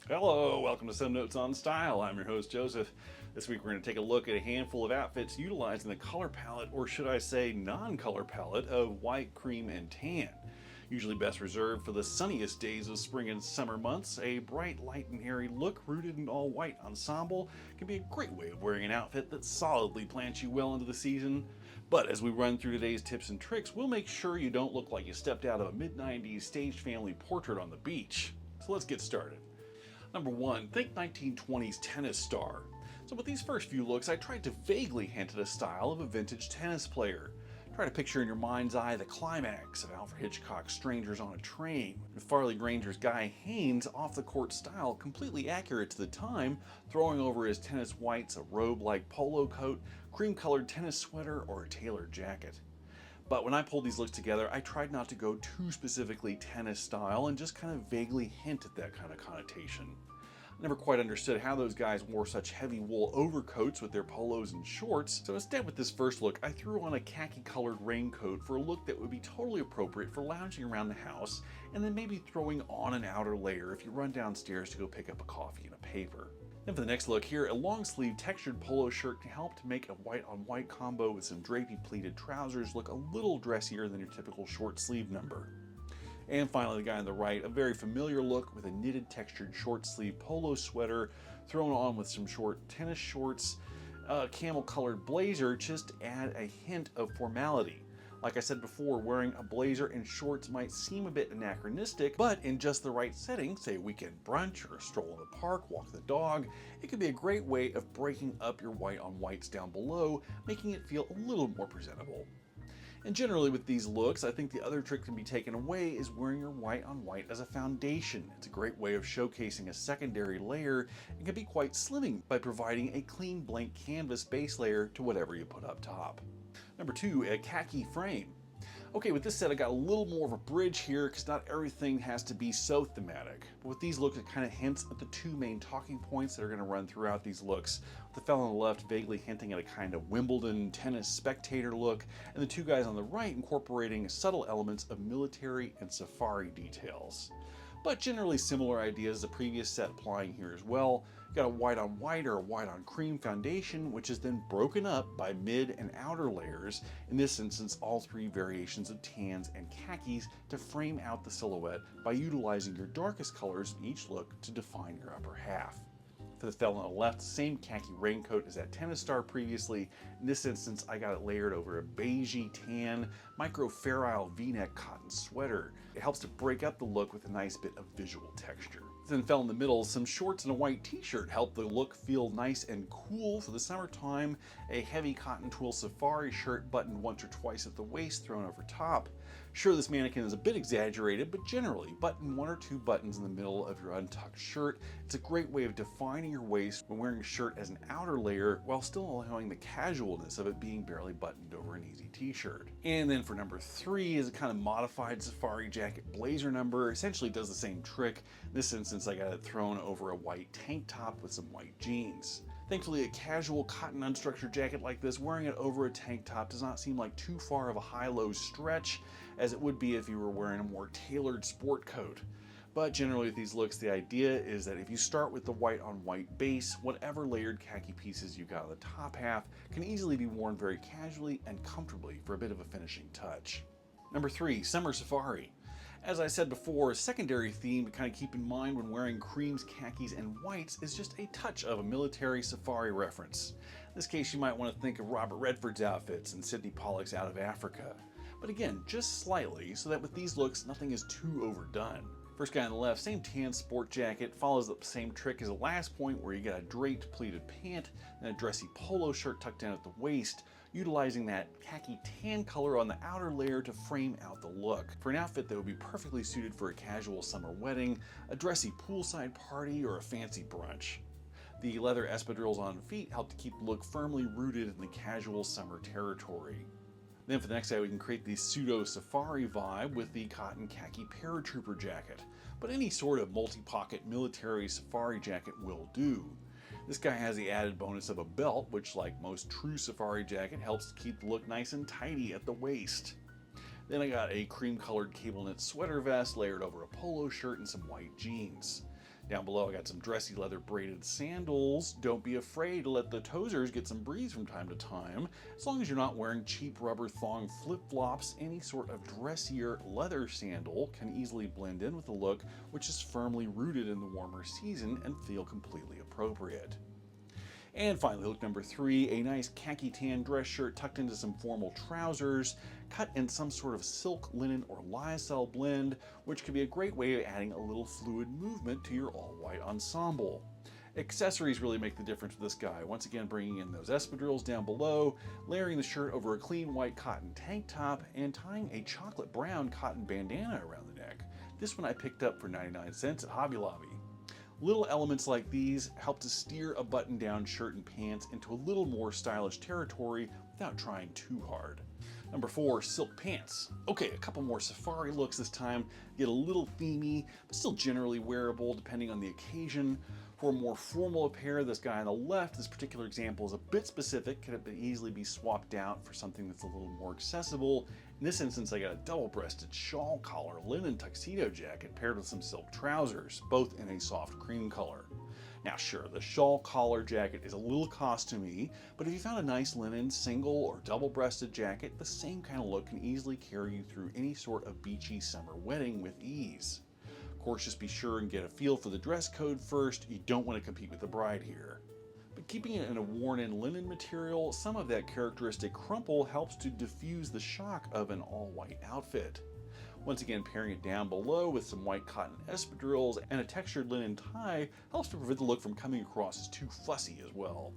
Hello, welcome to Some Notes on Style. I'm your host, Joseph. This week we're going to take a look at a handful of outfits utilizing the color palette, or should I say non-color palette, of white, cream, and tan. Usually best reserved for the sunniest days of spring and summer months, a bright, light, and airy look rooted in all white ensemble can be a great way of wearing an outfit that solidly plants you well into the season. But as we run through today's tips and tricks, we'll make sure you don't look like you stepped out of a mid-90s staged family portrait on the beach. So let's get started. Number 1, think 1920s tennis star. So with these first few looks, I tried to vaguely hint at a style of a vintage tennis player. Try to picture in your mind's eye the climax of Alfred Hitchcock's Strangers on a Train, with Farley Granger's Guy Haines off-the-court style completely accurate to the time, throwing over his tennis whites a robe-like polo coat, cream-colored tennis sweater, or a tailored jacket. But when I pulled these looks together, I tried not to go too specifically tennis style and just kind of vaguely hint at that kind of connotation. I never quite understood how those guys wore such heavy wool overcoats with their polos and shorts, so instead with this first look, I threw on a khaki colored raincoat for a look that would be totally appropriate for lounging around the house, and then maybe throwing on an outer layer if you run downstairs to go pick up a coffee and a paper. Then for the next look here, a long sleeve textured polo shirt can help to make a white on white combo with some drapey pleated trousers look a little dressier than your typical short sleeve number. And finally, the guy on the right, a very familiar look with a knitted textured short sleeve polo sweater thrown on with some short tennis shorts, a camel colored blazer just to add a hint of formality. Like I said before, wearing a blazer and shorts might seem a bit anachronistic, but in just the right setting, say a weekend brunch or a stroll in the park, walk the dog, it could be a great way of breaking up your white on whites down below, making it feel a little more presentable. And generally with these looks, I think the other trick to be taken away is wearing your white on white as a foundation. It's a great way of showcasing a secondary layer and can be quite slimming by providing a clean blank canvas base layer to whatever you put up top. Number 2, a khaki frame. Okay, with this set I got a little more of a bridge here because not everything has to be so thematic. But with these looks it kind of hints at the two main talking points that are going to run throughout these looks. With the fellow on the left vaguely hinting at a kind of Wimbledon tennis spectator look, and the two guys on the right incorporating subtle elements of military and safari details. But generally similar ideas as the previous set applying here as well. You've got a white on white or a white on cream foundation, which is then broken up by mid and outer layers, in this instance all three variations of tans and khakis to frame out the silhouette by utilizing your darkest colors in each look to define your upper half. For the fellow on the left, same khaki raincoat as that tennis star previously. In this instance, I got it layered over a beigey tan microferrile v-neck cotton sweater. It helps to break up the look with a nice bit of visual texture. Then fell in the middle, some shorts and a white t-shirt help the look feel nice and cool for the summertime. A heavy cotton twill safari shirt buttoned once or twice at the waist thrown over top. Sure, this mannequin is a bit exaggerated, but generally button one or two buttons in the middle of your untucked shirt. It's a great way of defining your waist when wearing a shirt as an outer layer while still allowing the casualness of it being barely buttoned over an easy t-shirt. And then for number 3 is a kind of modified safari jacket blazer number. Essentially does the same trick. In this instance I got it thrown over a white tank top with some white jeans. Thankfully, a casual cotton unstructured jacket like this, wearing it over a tank top does not seem like too far of a high-low stretch as it would be if you were wearing a more tailored sport coat. But generally with these looks, the idea is that if you start with the white on white base, whatever layered khaki pieces you got on the top half can easily be worn very casually and comfortably for a bit of a finishing touch. Number 3, summer safari. As I said before, a secondary theme to kind of keep in mind when wearing creams, khakis, and whites is just a touch of a military safari reference. In this case, you might want to think of Robert Redford's outfits and Sidney Pollack's Out of Africa. But again, just slightly, so that with these looks, nothing is too overdone. First guy on the left, same tan sport jacket, follows the same trick as the last point where you get a draped pleated pant and a dressy polo shirt tucked down at the waist, utilizing that khaki tan color on the outer layer to frame out the look. For an outfit that would be perfectly suited for a casual summer wedding, a dressy poolside party, or a fancy brunch. The leather espadrilles on feet help to keep the look firmly rooted in the casual summer territory. Then for the next guy we can create the pseudo safari vibe with the cotton khaki paratrooper jacket, but any sort of multi-pocket military safari jacket will do. This guy has the added bonus of a belt, which like most true safari jacket helps to keep the look nice and tidy at the waist. Then I got a cream colored cable knit sweater vest layered over a polo shirt and some white jeans. Down below, I got some dressy leather braided sandals. Don't be afraid to let the toesers get some breeze from time to time. As long as you're not wearing cheap rubber thong flip-flops, any sort of dressier leather sandal can easily blend in with the look, which is firmly rooted in the warmer season and feel completely appropriate. And finally, look number 3, a nice khaki tan dress shirt tucked into some formal trousers, cut in some sort of silk, linen, or lyocell blend, which could be a great way of adding a little fluid movement to your all-white ensemble. Accessories really make the difference with this guy, once again bringing in those espadrilles down below, layering the shirt over a clean white cotton tank top, and tying a chocolate brown cotton bandana around the neck. This one I picked up for 99 cents at Hobby Lobby. Little elements like these help to steer a button-down shirt and pants into a little more stylish territory without trying too hard. Number 4, silk pants. Okay, a couple more safari looks this time. Get a little themey, but still generally wearable depending on the occasion. For a more formal pair, this guy on the left, this particular example is a bit specific, could easily be swapped out for something that's a little more accessible. In this instance, I got a double-breasted shawl collar linen tuxedo jacket paired with some silk trousers, both in a soft cream color. Now sure, the shawl collar jacket is a little costumey, but if you found a nice linen single or double-breasted jacket, the same kind of look can easily carry you through any sort of beachy summer wedding with ease. Of course, just be sure and get a feel for the dress code first. You don't want to compete with the bride here. But keeping it in a worn-in linen material, some of that characteristic crumple helps to diffuse the shock of an all-white outfit. Once again, pairing it down below with some white cotton espadrilles and a textured linen tie helps to prevent the look from coming across as too fussy as well.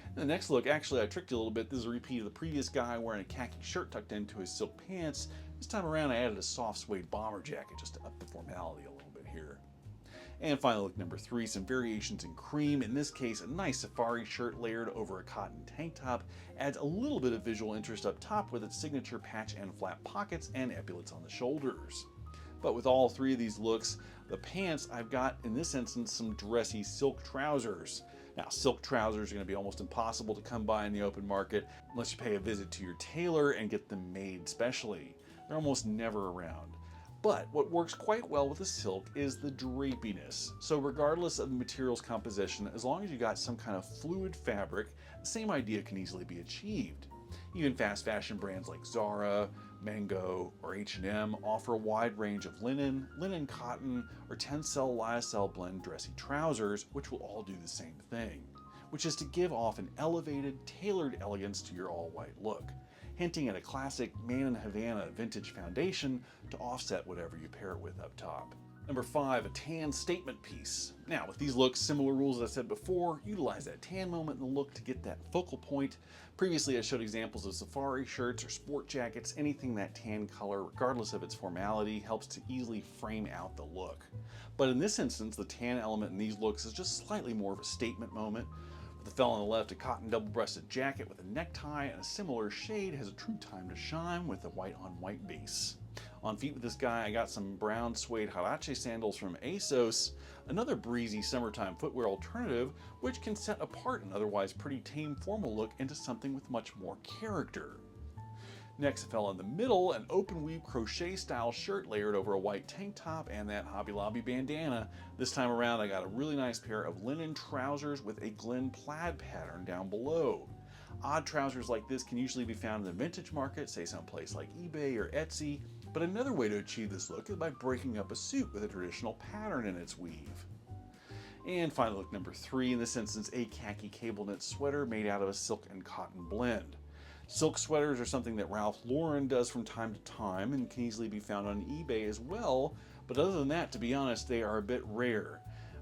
And the next look, actually I tricked you a little bit. This is a repeat of the previous guy wearing a khaki shirt tucked into his silk pants. This time around I added a soft suede bomber jacket just to up the formality a little bit here. And finally, look number 3, some variations in cream. In this case, a nice safari shirt layered over a cotton tank top adds a little bit of visual interest up top with its signature patch and flat pockets and epaulets on the shoulders. But with all 3 of these looks, the pants, I've got, in this instance, some dressy silk trousers. Now, silk trousers are going to be almost impossible to come by in the open market unless you pay a visit to your tailor and get them made specially. They're almost never around. But what works quite well with the silk is the drapiness. So regardless of the material's composition, as long as you got some kind of fluid fabric, the same idea can easily be achieved. Even fast fashion brands like Zara, Mango, or H&M offer a wide range of linen, linen cotton, or tencel lyocell blend dressy trousers, which will all do the same thing, which is to give off an elevated, tailored elegance to your all-white look, hinting at a classic Man in Havana vintage foundation to offset whatever you pair it with up top. Number 5, a tan statement piece. Now with these looks, similar rules as I said before, utilize that tan moment in the look to get that focal point. Previously I showed examples of safari shirts or sport jackets. Anything that tan color, regardless of its formality, helps to easily frame out the look. But in this instance, the tan element in these looks is just slightly more of a statement moment. The fellow on the left, a cotton double-breasted jacket with a necktie and a similar shade, has a true time to shine with a white-on-white base. On feet with this guy, I got some brown suede huarache sandals from ASOS, another breezy summertime footwear alternative, which can set apart an otherwise pretty tame formal look into something with much more character. Next, a fellow in the middle, an open weave crochet style shirt layered over a white tank top and that Hobby Lobby bandana. This time around I got a really nice pair of linen trousers with a Glen plaid pattern down below. Odd trousers like this can usually be found in the vintage market, say someplace like eBay or Etsy, but another way to achieve this look is by breaking up a suit with a traditional pattern in its weave. And finally, look number 3, in this instance, a khaki cable knit sweater made out of a silk and cotton blend. Silk sweaters are something that Ralph Lauren does from time to time and can easily be found on eBay as well, but other than that, to be honest, they are a bit rare.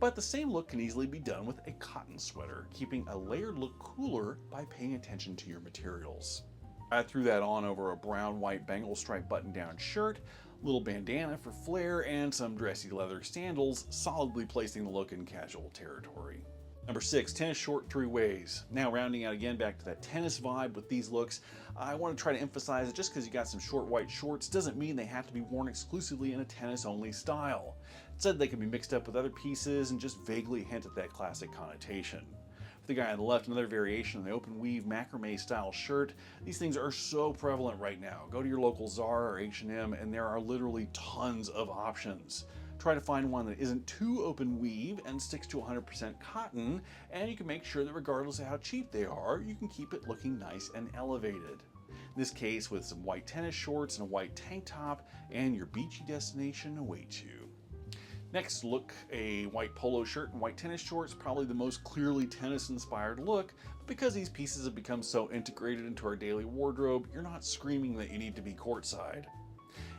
But the same look can easily be done with a cotton sweater, keeping a layered look cooler by paying attention to your materials. I threw that on over a brown-white Bengal stripe button-down shirt, little bandana for flair, and some dressy leather sandals, solidly placing the look in casual territory. Number 6, tennis short 3 ways. Now rounding out again back to that tennis vibe with these looks, I want to try to emphasize that just because you got some short white shorts doesn't mean they have to be worn exclusively in a tennis-only style. Instead, they can be mixed up with other pieces and just vaguely hint at that classic connotation. For the guy on the left, another variation on the open weave macrame style shirt. These things are so prevalent right now. Go to your local Zara or H&M and there are literally tons of options. Try to find one that isn't too open weave and sticks to 100% cotton, and you can make sure that regardless of how cheap they are, you can keep it looking nice and elevated. In this case, with some white tennis shorts and a white tank top, and your beachy destination awaits you. Next, look, a white polo shirt and white tennis shorts, probably the most clearly tennis-inspired look, but because these pieces have become so integrated into our daily wardrobe, you're not screaming that you need to be courtside.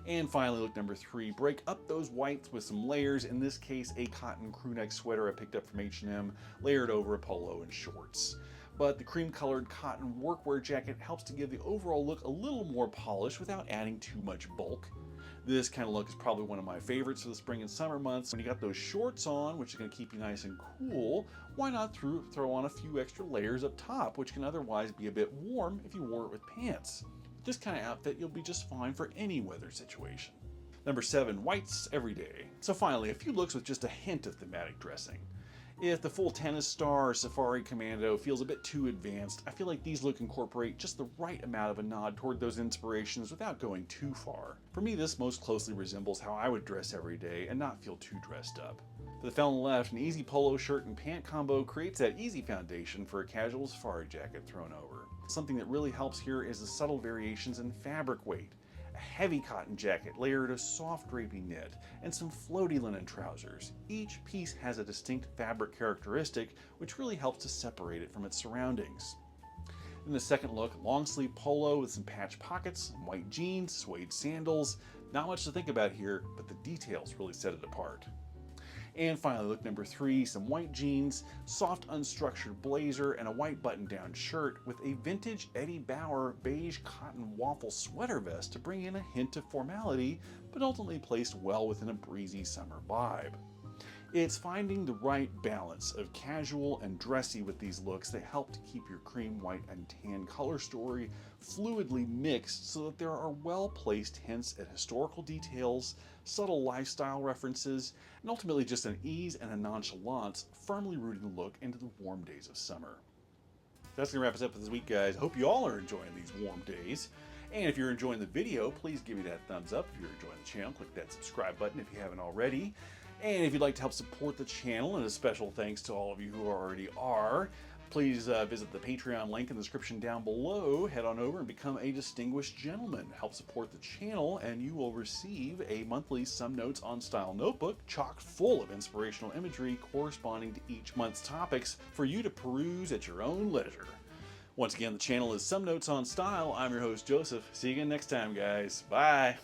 And finally, look number 3, break up those whites with some layers, in this case a cotton crewneck sweater I picked up from H&M, layered over a polo and shorts. But the cream-colored cotton workwear jacket helps to give the overall look a little more polish without adding too much bulk. This kind of look is probably one of my favorites for the spring and summer months. When you got those shorts on, which is going to keep you nice and cool, why not throw on a few extra layers up top, which can otherwise be a bit warm if you wore it with pants. With this kind of outfit, you'll be just fine for any weather situation. Number 7, whites every day. So finally, a few looks with just a hint of thematic dressing. If the full tennis star or safari commando feels a bit too advanced, I feel like these looks incorporate just the right amount of a nod toward those inspirations without going too far. For me, this most closely resembles how I would dress every day and not feel too dressed up. For the fellow on the left, an easy polo shirt and pant combo creates that easy foundation for a casual safari jacket thrown over. Something that really helps here is the subtle variations in fabric weight. A heavy cotton jacket layered a soft drapey knit, and some floaty linen trousers. Each piece has a distinct fabric characteristic, which really helps to separate it from its surroundings. In the second look, long sleeve polo with some patch pockets, white jeans, suede sandals. Not much to think about here, but the details really set it apart. And finally, look number 3, some white jeans, soft unstructured blazer, and a white button-down shirt with a vintage Eddie Bauer beige cotton waffle sweater vest to bring in a hint of formality, but ultimately placed well within a breezy summer vibe. It's finding the right balance of casual and dressy with these looks that help to keep your cream, white, and tan color story fluidly mixed so that there are well-placed hints at historical details, subtle lifestyle references, and ultimately just an ease and a nonchalance firmly rooting the look into the warm days of summer. That's going to wrap us up for this week, guys. I hope you all are enjoying these warm days. And if you're enjoying the video, please give me that thumbs up. If you're enjoying the channel, click that subscribe button if you haven't already. And if you'd like to help support the channel, and a special thanks to all of you who already are, please visit the Patreon link in the description down below. Head on over and become a distinguished gentleman. Help support the channel, and you will receive a monthly Some Notes on Style notebook chock full of inspirational imagery corresponding to each month's topics for you to peruse at your own leisure. Once again, the channel is Some Notes on Style. I'm your host, Joseph. See you again next time, guys. Bye.